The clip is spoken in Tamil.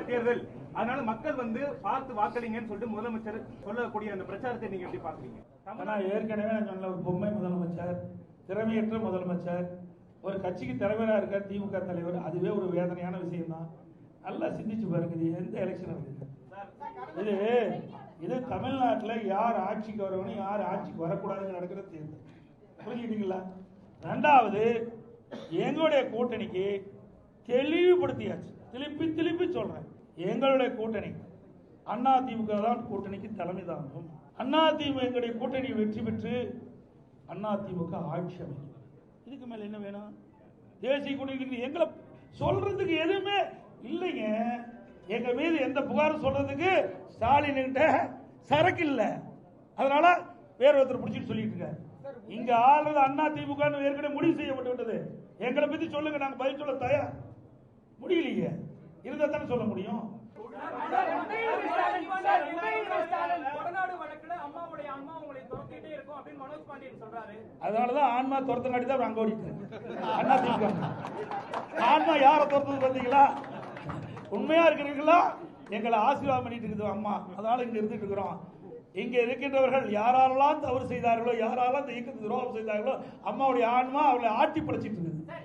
தேர்தல், அதனால மக்கள் வந்து பார்த்து வாக்களிங்கன்னு சொல்லிட்டு முதலமைச்சர் சொல்லக்கூடிய அந்த பிரச்சாரத்தை நீங்க எப்படி பாக்குறீங்க? ஏற்கனவே நான் சொன்ன ஒரு பொம்மை முதலமைச்சர், திறமையற்ற முதலமைச்சர், ஒரு கட்சிக்கு தலைவராக இருக்க திமுக தலைவர், அதுவே ஒரு வேதனையான விஷயம் தான். நல்லா சிந்திச்சு பாருங்க, இது எந்த எலெக்ஷன் இருக்குது? இது தமிழ்நாட்டில் யார் ஆட்சிக்கு வரணும், யார் ஆட்சிக்கு வரக்கூடாதுன்னு நடக்கிற தேர்தல். புரிஞ்சுக்கிட்டீங்களா? ரெண்டாவது, எங்களுடைய கூட்டணிக்கு தெளிவுபடுத்தியாச்சு. திருப்பி சொல்றேன், எங்களுடைய கூட்டணி அண்ணா திமுக தான் கூட்டணிக்கு தலைமை தாங்கும். அண்ணா திமுக எங்களுடைய கூட்டணி வெற்றி பெற்று அண்ணா திமுக ஆட்சி அமைக்கும். இதுக்கு மேல என்ன வேணும்? தேசிய கூட்டணி எங்களை சொல்றதுக்கு எதுவுமே இல்லைங்க. எங்க மீது எந்த புகாரும் சொல்றதுக்கு ஸ்டாலின் கிட்ட சரக்கு இல்ல. அதனால வேற ஒருத்தர் பிடிச்சிட்டு சொல்லிட்டு இருக்காரு. இங்க ஆளுநர் அண்ணா திமுக ஏற்கனவே முடிவு செய்யப்பட்டு விட்டது. எங்களை பத்தி சொல்லுங்க, நாங்க பதில் சொல்ல தயார். முடியலையே, இருந்தா தானே சொல்ல முடியும். அதனாலதான் ஆன்மா துரத்தங்காட்டி தான் அங்க ஓடிட்டு அண்ணா திமுக. ஆன்மா யாரை துரத்துறது பார்த்தீங்களா? உண்மையா இருக்கிறீங்களா? எங்களை ஆசீர்வாதம் பண்ணிட்டு இருக்குது அம்மா. அதனால இங்க இருந்துட்டு இருக்கிறோம். இங்க இருக்கின்றவர்கள் யாரெல்லாம் தவறு செய்தார்களோ, யாரெல்லாம் இந்த இயக்கத்துக்கு துரோகம் செய்தார்களோ, அம்மாவுடைய ஆன்மா அவளை ஆட்டி படைச்சிட்டு இருக்குது.